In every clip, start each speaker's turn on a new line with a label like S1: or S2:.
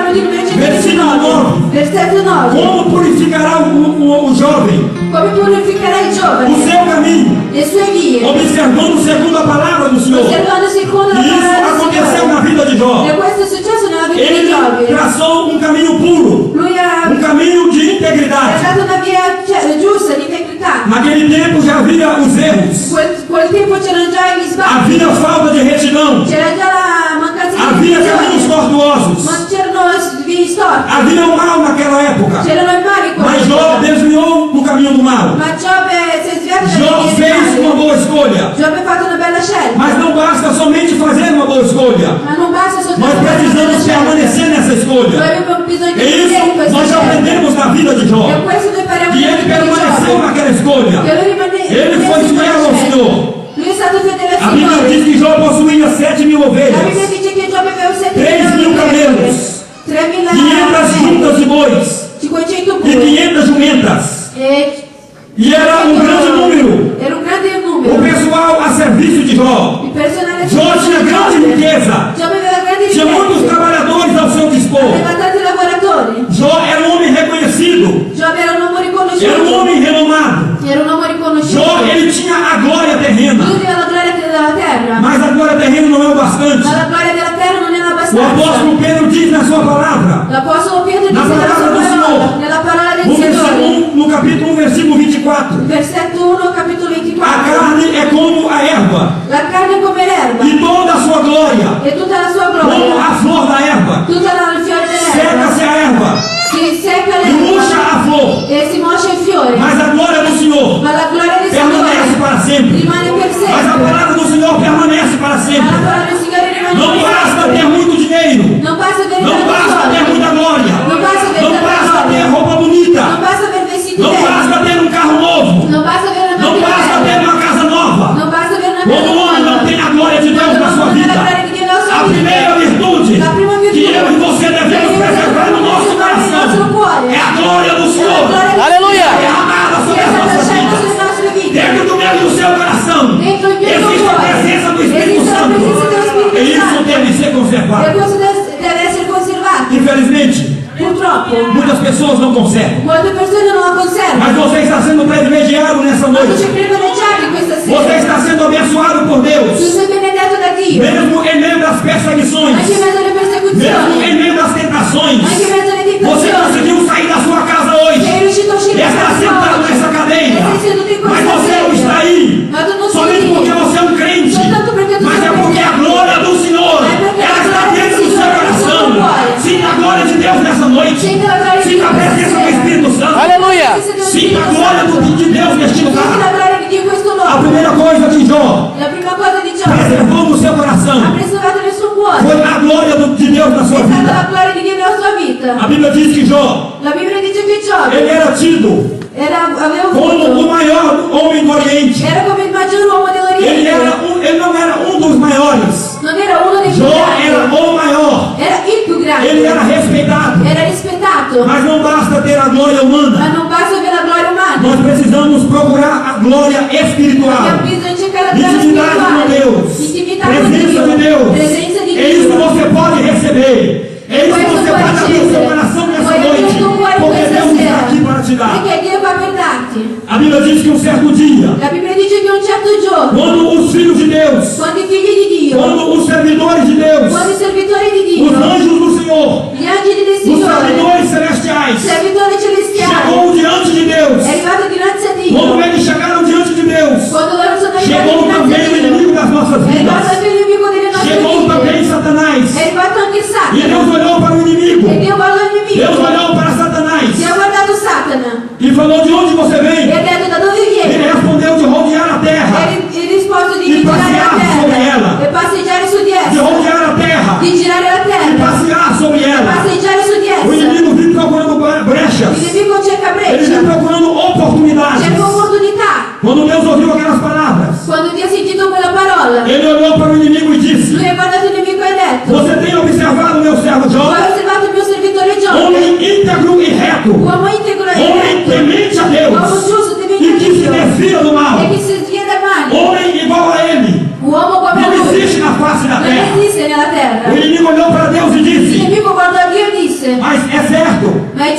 S1: Versículo 9.
S2: Versetto 9.
S1: Como purificará o jovem
S2: Come purificherà il
S1: o
S2: giovane
S1: seu caminho,
S2: le sue vie,
S1: observando segundo a palavra do Senhor.
S2: osservando secondo la
S1: E isso
S2: parola del
S1: aconteceu na
S2: Signore.
S1: vida de Jó.
S2: E questo è successo nella vita di
S1: Ele
S2: Giobbe.
S1: traçou um caminho puro,
S2: Lui ha
S1: um caminho de integridade.
S2: dato una via giusta, di integrità.
S1: Naquele tempo já havia os erros,
S2: Quel tempo c'erano già gli sbagli,
S1: havia falta de retidão,
S2: c'era già la mancanza di
S1: havia caminhos
S2: visione,
S1: tortuosos,
S2: ma c'erano vie storte,
S1: havia o mal naquela época.
S2: c'erano i mali in
S1: Mas Jó
S2: quell'epoca.
S1: desviou no caminho do mal.
S2: Ma Giobbe si è sviato
S1: Jó
S2: dalle vie
S1: fez uma
S2: mali.
S1: boa escolha.
S2: Giobbe ha fatto una bella scelta,
S1: Mas não basta somente fazer uma boa escolha.
S2: ma non basta
S1: Nós
S2: soltanto fare una bella
S1: precisamos
S2: scelta.
S1: permanecer nessa escolha.
S2: Noi abbiamo bisogno di
S1: E
S2: credere in
S1: isso
S2: questa
S1: nós já
S2: scelta.
S1: aprendemos na vida de Jó.
S2: E questo noi impariamo
S1: Que
S2: nella
S1: ele
S2: vita di
S1: permaneceu
S2: Giobbe.
S1: naquela escolha.
S2: Che lui rimane
S1: Ele foi fiel ao Senhor.
S2: Lui è stato fedele
S1: A
S2: al
S1: Bíblia diz
S2: Signore.
S1: que Jó possuía 7.000
S2: La Bibbia
S1: ovelhas,
S2: dice che Giobbe aveva
S1: 3.000 camelos,
S2: 3.000
S1: 500 juntas de bois
S2: 500
S1: e
S2: bue
S1: 500 jumentas. E era um grande número.
S2: Era un grande
S1: O
S2: numero.
S1: pessoal a serviço de Jó.
S2: Il personale
S1: Jó tinha grande riqueza.
S2: Giobbe aveva grandi
S1: Tinha muitos
S2: ricchezze.
S1: trabalhadores ao seu dispor.
S2: Aveva tanti lavoratori.
S1: Jó era um homem reconhecido.
S2: Giobbe era un uomo
S1: Era um
S2: riconosciuto.
S1: homem renomado.
S2: Era un uomo riconosciuto.
S1: Jó, ele tinha a glória terrena.
S2: Lui aveva la gloria della terra.
S1: Mas a glória terrena não é o bastante.
S2: Ma la gloria della terra non era
S1: O
S2: abbastanza.
S1: apóstolo Pedro diz na sua palavra,
S2: L'apostolo Pietro
S1: Na
S2: dice nella
S1: parola
S2: sua
S1: do
S2: parola,
S1: Signore.
S2: nella parola del
S1: no,
S2: Signore.
S1: versículo 1, no capítulo 1, versículo 24.
S2: Versetto 1, capitolo
S1: A
S2: 24.
S1: carne é como a erva,
S2: La carne è come l'erba
S1: e toda a sua glória,
S2: e tutta la sua
S1: como
S2: gloria,
S1: a flor da erva.
S2: tutta il fiore dell'erba.
S1: Seca-se a erva
S2: Si secca
S1: e murcha
S2: l'erba
S1: a flor,
S2: e si moscia il fiore,
S1: mas a glória do Senhor
S2: ma la gloria del
S1: permanece
S2: Signore
S1: para sempre.
S2: rimane per
S1: Mas a
S2: sempre.
S1: palavra do Senhor permanece para
S2: Ma la
S1: sempre.
S2: parola del Signore rimane
S1: Não
S2: per
S1: basta ter
S2: sempre.
S1: muito dinheiro,
S2: Non basta avere
S1: não
S2: tanti
S1: basta ter
S2: soldi,
S1: muita glória,
S2: non basta avere
S1: não
S2: tanta
S1: basta ter
S2: gloria,
S1: roupa bonita,
S2: non basta avere vestiti
S1: não basta
S2: belli,
S1: ter um carro novo,
S2: non basta avere una
S1: não
S2: macchina
S1: basta ter
S2: bella,
S1: uma casa nova.
S2: non basta avere una
S1: Quando o
S2: casa
S1: homem não
S2: nuova.
S1: tem a glória de Deus na sua vida, a primeira virtude que eu e você devemos preservar no nosso coração é a glória do Senhor
S3: Aleluia!
S1: derramada sobre as nossas vidas. Dentro do meu e do seu coração existe a presença do Espírito Santo. E isso deve ser
S2: E
S1: conservado.
S2: questo deve essere conservato.
S1: Infelizmente,
S2: Purtroppo,
S1: muitas pessoas não conservam.
S2: molte persone non la
S1: Mas
S2: conservano.
S1: você está sendo privilegiado nessa
S2: Ma tu
S1: noite.
S2: sei privilegiato in questa
S1: Você
S2: sera.
S1: está sendo abençoado por
S2: Tu
S1: Deus.
S2: sei benedetto da Dio.
S1: Mesmo em meio das perseguições,
S2: Anche in mezzo alle
S1: mesmo
S2: persecuzioni.
S1: em meio das tentações,
S2: Anche in mezzo alle
S1: você
S2: tentazioni.
S1: conseguiu sair da sua casa hoje.
S2: Sei riuscito a uscire
S1: E
S2: da
S1: está sentado nessa
S2: casa.
S1: cadeira.
S2: E sei seduto in
S1: Mas
S2: questa
S1: você não está
S2: sedia.
S1: aí.
S2: Ma tu non
S1: Somente
S2: sei
S1: porque
S2: lì.
S1: você é um crente.
S2: Soltanto perché tu
S1: Mas
S2: sei
S1: é
S2: un
S1: porque a
S2: credente.
S1: glória do Senhor,
S2: É porque a
S1: ela está
S2: glória
S1: dentro
S2: do
S1: do seu
S2: Senhor está no
S1: coração.
S2: seu cuore.
S1: Sinta a glória de Deus nessa noite.
S2: Sinta a glória di
S1: Sinta a
S2: Dio
S1: presença do
S2: questa sera.
S1: Espírito Santo.
S3: Aleluia!
S1: Sinta a glória de Deus neste
S2: Senti
S1: lugar.
S2: la gloria di Dio in questo
S1: A
S2: luogo.
S1: primeira coisa de Jó,
S2: La prima cosa di Giobbe
S1: preservou no seu
S2: ha
S1: coração,
S2: preservato nel suo cuore.
S1: foi a glória de Deus na
S2: È
S1: sua
S2: stata
S1: vida.
S2: la gloria di Dio nella sua vita.
S1: A Bíblia diz que Jó,
S2: La Bibbia dice che Giobbe
S1: ele era tido
S2: aveva
S1: como o
S2: avuto,
S1: maior homem do Oriente.
S2: era come il maggior uomo dell'Oriente.
S1: Ele não era um dos maiores.
S2: Non era uno dei più
S1: Jó
S2: grandi,
S1: era o maior.
S2: era il più grande,
S1: Ele era respeitado.
S2: era rispettato.
S1: Mas não basta ter a glória
S2: Ma
S1: humana.
S2: non basta avere la gloria umana.
S1: Nós precisamos procurar a glória
S2: Abbiamo
S1: espiritual.
S2: bisogno di cercare la gloria
S1: Intimidade com
S2: spirituale,
S1: Deus.
S2: intimità con
S1: Presença de
S2: Dio,
S1: Deus.
S2: presenza di
S1: É isso que
S2: Dio.
S1: você pode receber. É isso que
S2: Questo
S1: você
S2: puoi
S1: pode abrir o seu
S2: ricevere,
S1: coração nessa
S2: puoi aprire
S1: noite.
S2: il tuo cuore
S1: Porque
S2: questa
S1: Deus está
S2: sera,
S1: aqui para te dar.
S2: perché Dio va per darti.
S1: A Bíblia diz que um certo dia,
S2: La Bibbia dice che un certo giorno,
S1: quando os filhos de Deus,
S2: quando i figli di Dio,
S1: quando os servidores de Deus,
S2: quando i servitori di
S1: os
S2: Dio,
S1: anjos do Senhor,
S2: gli angeli del
S1: os
S2: Signore,
S1: servidores celestiais,
S2: servitori celestiali,
S1: chegou diante de Deus.
S2: è arrivato dinanzi a
S1: Quando
S2: Dio.
S1: eles chegaram diante de Deus,
S2: Quando loro sono arrivati
S1: chegou
S2: dinanzi
S1: também
S2: a
S1: o
S2: Dio,
S1: inimigo das nossas
S2: è arrivato
S1: vidas.
S2: anche il nemico delle nostre
S1: Chegou também
S2: vite,
S1: Satanás.
S2: è arrivato anche
S1: E
S2: Satana,
S1: Deus olhou para o inimigo.
S2: e Dio guardò il
S1: Deus
S2: nemico,
S1: olhou para Satanás
S2: e ha guardato Satana,
S1: e falou: de onde você
S2: e
S1: vem?
S2: ha detto da dove
S1: Ele
S2: vieni,
S1: respondeu: de rodear a terra.
S2: e risposto di
S1: Di
S2: girare
S1: passear
S2: la
S1: sobre ela.
S2: terra, e passeggiare su di
S1: De
S2: essa,
S1: rodear a terra.
S2: di girare la
S1: E
S2: terra,
S1: passear sobre
S2: e
S1: ela.
S2: passeggiare su di
S1: O
S2: essa.
S1: inimigo vive procurando brechas.
S2: Il nemico cerca
S1: Ele vive
S2: breccia,
S1: procurando oportunidades.
S2: cerca opportunità.
S1: Quando Deus ouviu aquelas palavras,
S2: Quando Dio ha sentito quella parola,
S1: ele olhou para o inimigo e disse:
S2: lui ha guardato il nemico e ha detto:
S1: você tem observado meu servo
S2: ho
S1: Jó?
S2: osservato il mio servitore Giobbe,
S1: Homem íntegro e reto.
S2: uomo integro e
S1: Homem
S2: retto,
S1: temente a Deus.
S2: uomo giusto,
S1: E
S2: temente a
S1: que se
S2: Dio,
S1: desvia do mal.
S2: e che si svia dal male,
S1: Homem igual a ele.
S2: uomo come
S1: Não
S2: lui,
S1: existe na face da
S2: non
S1: terra.
S2: esiste nella terra.
S1: O inimigo olhou para Deus e
S2: Il
S1: disse:
S2: nemico guardò Dio e disse: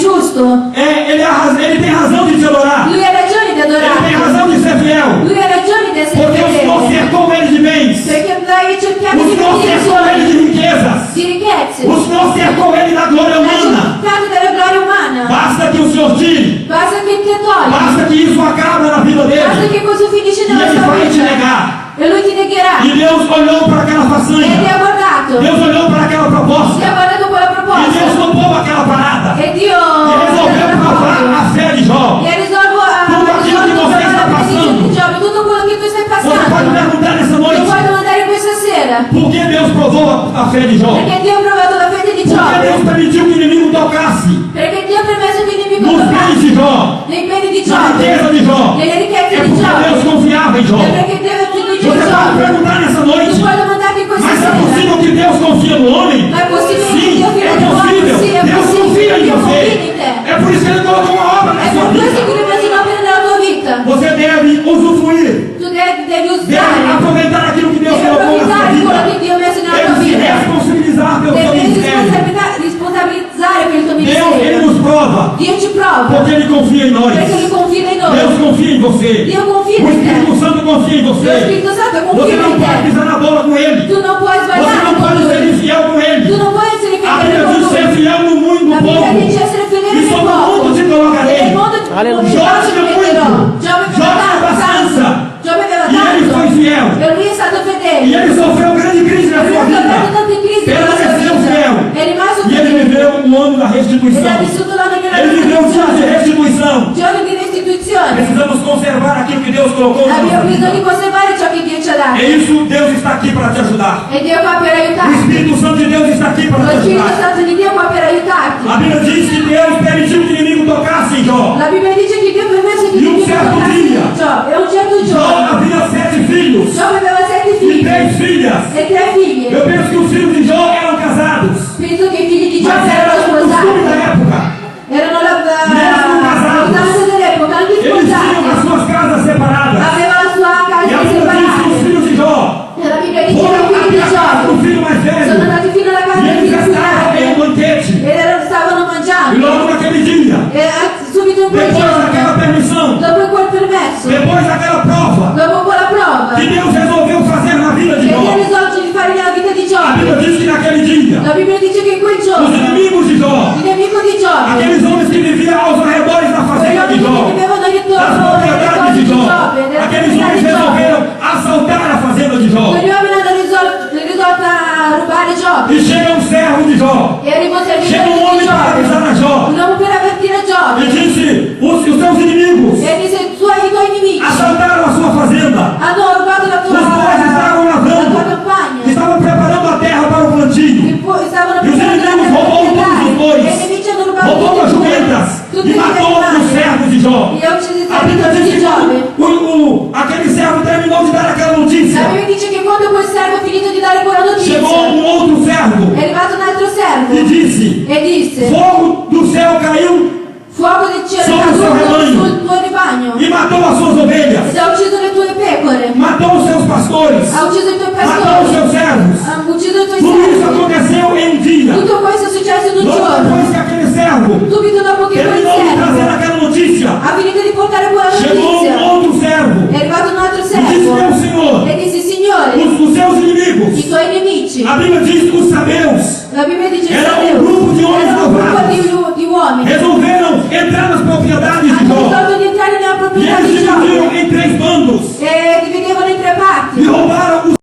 S2: giusto.
S1: Ele tem razão de te adorar.
S2: Lui ha ragione di
S1: Ele tem
S2: adorarti.
S1: razão de ser fiel.
S2: Lui ha ragione di essere
S1: Porque o Senhor
S2: fedele.
S1: cercou ele de bens.
S2: Perché l'hai cercato
S1: O
S2: di
S1: Senhor cercou ele de
S2: benedizioni,
S1: riquezas.
S2: di ricchezze.
S1: O Senhor cercou ele da glória
S2: L'hai
S1: humana.
S2: cercato della gloria umana.
S1: Basta que o Senhor tire.
S2: Basta che te togli.
S1: Basta que isso acabe na vida
S2: Basta
S1: dele.
S2: che questo finisce
S1: E
S2: nella
S1: ele
S2: sua
S1: vai te
S2: vita.
S1: negar.
S2: E lui ti negherà.
S1: E Deus olhou para aquela
S2: E ti
S1: façanha.
S2: ha guardato.
S1: Deus olhou para aquela
S2: Ti ha
S1: proposta.
S2: guardato quella
S1: E Deus
S2: proposta.
S1: tomou aquela parada.
S2: E Dio
S1: E resolveu provar a fé de Jó.
S2: E ha risolto
S1: Tudo aquilo que você está
S2: la benedizione
S1: passando.
S2: di Giobbe, tutto quello che tu stai
S1: Você pode
S2: passando.
S1: perguntar nessa
S2: Tu
S1: noite:
S2: puoi domandare questa sera.
S1: por que Deus provou a fé de Jó?
S2: Perché Dio ha provato la fede di
S1: Por que Deus
S2: Giobbe.
S1: permitiu que o inimigo tocasse
S2: Perché Dio ha permesso che il nemico
S1: nos bens de
S2: toccasse
S1: Jó,
S2: nei beni di
S1: na riqueza
S2: Giobbe,
S1: de Jó?
S2: nelle ricchezze
S1: É
S2: di
S1: porque Deus
S2: Giobbe.
S1: confiava em Jó.
S2: E perché Dio ha fiducia
S1: Você
S2: in
S1: pode
S2: Giobbe.
S1: perguntar nessa
S2: Tu
S1: noite:
S2: puoi domandarti questa
S1: mas é
S2: sera.
S1: possível que Deus confie no homem?
S2: Ma è possibile che
S1: Sim,
S2: Dio
S1: é
S2: fida nell'uomo?
S1: possível.
S2: Sì, è
S1: Deus confia
S2: possibile.
S1: em
S2: Dio confida
S1: você.
S2: in te.
S1: É por isso que Ele colocou uma obra na
S2: È
S1: sua
S2: per questo
S1: vida.
S2: che lui ha messo un'opera nella tua vita.
S1: Você deve usufruir,
S2: Tu devi
S1: deve
S2: usare.
S1: aproveitar aquilo que Deus
S2: Devi
S1: colocou na sua
S2: approfittare quello che
S1: vida.
S2: Dio ha messo nella
S1: Deve
S2: tua
S1: se
S2: vita.
S1: responsabilizar pelo seu
S2: Devi
S1: ministério.
S2: responsabilizzare per il tuo
S1: Deus, Ele
S2: ministero.
S1: nos prova,
S2: Dio ci prova.
S1: porque Ele confia em nós.
S2: Perché lui confida in
S1: Deus
S2: noi.
S1: confia em você.
S2: Dio
S1: O
S2: confida in
S1: Espírito
S2: te.
S1: Santo confia em
S2: Lo
S1: você.
S2: Spirito Santo
S1: Você
S2: confida
S1: não
S2: in
S1: pode
S2: te.
S1: pisar na bola com Ele.
S2: Tu non puoi
S1: Você
S2: sbagliare
S1: não
S2: con
S1: pode ser
S2: lui.
S1: infiel com
S2: Tu
S1: Ele.
S2: non puoi essere
S1: A Bíblia
S2: fedele con
S1: diz ser
S2: lui.
S1: fiel no muito
S2: La Bibbia
S1: pouco.
S2: dice essere fedele
S1: E
S2: nel
S1: sobre o
S2: poco.
S1: mundo te colocarei.
S2: E nel mondo
S3: Alleluia.
S2: Giobbe
S1: Giobbe
S2: ti metterò.
S1: muito.
S2: Giobbe
S1: Giobbe
S2: aveva
S1: abbastanza.
S2: tanto. Giobbe aveva
S1: E ele
S2: tanto.
S1: foi fiel.
S2: E lui è stato fedele.
S1: E ele sofreu grande crise na
S2: Lui
S1: sua
S2: ha
S1: vida.
S2: sofferto tante crisi nella sua
S1: Permaneceu
S2: vita.
S1: fiel.
S2: È rimasto
S1: E ele
S2: fedele.
S1: viveu um ano da
S2: Ed ha
S1: restituição.
S2: vissuto l'anno della
S1: Ele viveu um dia de
S2: restituzione.
S1: restituição.
S2: Giorno di restituzione.
S1: Precisamos conservar aquilo que Deus colocou na
S2: Abbiamo
S1: nossa
S2: bisogno di
S1: vida.
S2: conservare ciò che Dio ci ha
S1: É
S2: dato.
S1: isso, Deus está aqui para te ajudar.
S2: E Dio è qua per
S1: O
S2: aiutarti.
S1: Espírito Santo de Deus está aqui para
S2: Lo
S1: te
S2: Spirito
S1: ajudar.
S2: Santo di Dio è qua per aiutarti.
S1: A Bíblia diz que Deus permitiu que o inimigo tocasse em Jó.
S2: La Bibbia dice che Dio ha permesso che
S1: E un
S2: Dio
S1: certo
S2: toccasse
S1: dia.
S2: Giobbe. E un certo
S1: Jó
S2: giorno.
S1: havia 7 filhos
S2: Giobbe aveva 7
S1: e
S2: figli
S1: 3 filhas.
S2: e 3 figlie.
S1: Eu penso que os filhos de Jó eram casados.
S2: Penso che i figli di
S1: Mas
S2: Giobbe
S1: era
S2: erano
S1: o costume da
S2: sposati.
S1: época.
S2: Erano la
S1: Mesmo casados.
S2: usanza dell'epoca, anche
S1: Eles tinham as
S2: sposati.
S1: suas casas separadas.
S2: Aveva la sua
S1: E a
S2: casa
S1: Bíblia diz que os
S2: separata.
S1: filhos de Jó
S2: E la Bibbia dice che
S1: foram
S2: i figli di
S1: até a casa do
S2: Giobbe
S1: filho mais
S2: sono
S1: velho.
S2: andati fino alla
S1: E
S2: casa del
S1: eles
S2: figlio più
S1: estavam em um
S2: grande.
S1: banquete.
S2: Stavano
S1: E
S2: mangiando.
S1: logo naquele dia,
S2: E subito in quel
S1: depois daquela
S2: giorno,
S1: permissão,
S2: dopo quel permesso,
S1: depois daquela prova,
S2: dopo quella prova,
S1: que Deus resolveu fazer na vida de
S2: che Dio ha
S1: Jó.
S2: risolto di fare nella vita di
S1: A
S2: Giobbe.
S1: Bíblia diz que naquele dia,
S2: La Bibbia dice che in quel
S1: os
S2: giorno,
S1: inimigos de Jó,
S2: il nemico di Giobbe,
S1: aqueles homens que viviam aos arredores da
S2: quegli
S1: fazenda de
S2: uomini
S1: Jó,
S2: che vivevano
S1: das
S2: intorno alle
S1: propriedades
S2: cose
S1: de
S2: di
S1: Jó,
S2: Giobbe, della
S1: aqueles
S2: proprietà
S1: homens
S2: di Giobbe,
S1: resolveram assaltar a fazenda de Jó.
S2: quegli uomini hanno risolto a rubare Giobbe.
S1: E chega um servo de Jó,
S2: E arrivò il
S1: chega
S2: servitore
S1: um
S2: di
S1: homem para avisar
S2: Giobbe,
S1: a Jó,
S2: un uomo per avvertire
S1: e
S2: Giobbe,
S1: disse: os seus inimigos
S2: e disse i tuoi nemici
S1: assaltaram a sua fazenda,
S2: hanno rubato la tua
S1: os bois estavam lavrando,
S2: campagna,
S1: estavam preparando a terra para o plantio,
S2: e poi stavano
S1: e os inimigos roubou todos os
S2: e i
S1: bois,
S2: nemici hanno rubato
S1: roubou as
S2: tutti i
S1: jumentas
S2: tutti
S1: e
S2: gli
S1: matou os
S2: animali
S1: servos de Jó.
S2: e ha ucciso i
S1: A Bíblia
S2: servitori
S1: diz
S2: di
S1: que
S2: Giobbe.
S1: aquele servo terminou de dar aquela
S2: La
S1: notícia.
S2: Bibbia dice che quando quel servo ha finito di dare quella notizia,
S1: Chegou um outro servo
S2: è arrivato un altro servo
S1: e disse:
S2: e disse:
S1: fogo do céu caiu
S2: fuoco del cielo è
S1: Sopra il suo
S2: caduto
S1: rebaño.
S2: sul tuo ribagno
S1: e matou as suas ovelhas,
S2: ed ha ucciso le tue pecore,
S1: matou os seus pastores,
S2: ha ucciso i tuoi
S1: matou os
S2: pastori,
S1: seus servos.
S2: ha ucciso i tuoi
S1: Tudo isso
S2: servi.
S1: aconteceu em um dia.
S2: Tutto questo è successo in un
S1: Logo
S2: giorno.
S1: depois que aquele servo
S2: Subito dopo che quel
S1: terminou de trazer
S2: servo
S1: aquela notícia,
S2: ha finito di portare quella
S1: chegou um
S2: notizia,
S1: outro servo
S2: è arrivato un altro
S1: e disse:
S2: servo
S1: meu senhor,
S2: e disse: Signore,
S1: os seus inimigos,
S2: i tuoi nemici,
S1: a Bíblia diz que os sabeus
S2: la Bibbia dice
S1: Era un
S2: Sabeus,
S1: gruppo di uomini
S2: era un gruppo
S1: malvagi.
S2: di uomini,
S1: resolveram entrar nas propriedades de
S2: hanno
S1: Jó.
S2: risolto di entrare nella
S1: E
S2: proprietà
S1: eles
S2: di
S1: dividiram
S2: Giobbe
S1: em 3 bandos
S2: e dividevano in tre
S1: e
S2: parti
S1: roubaram os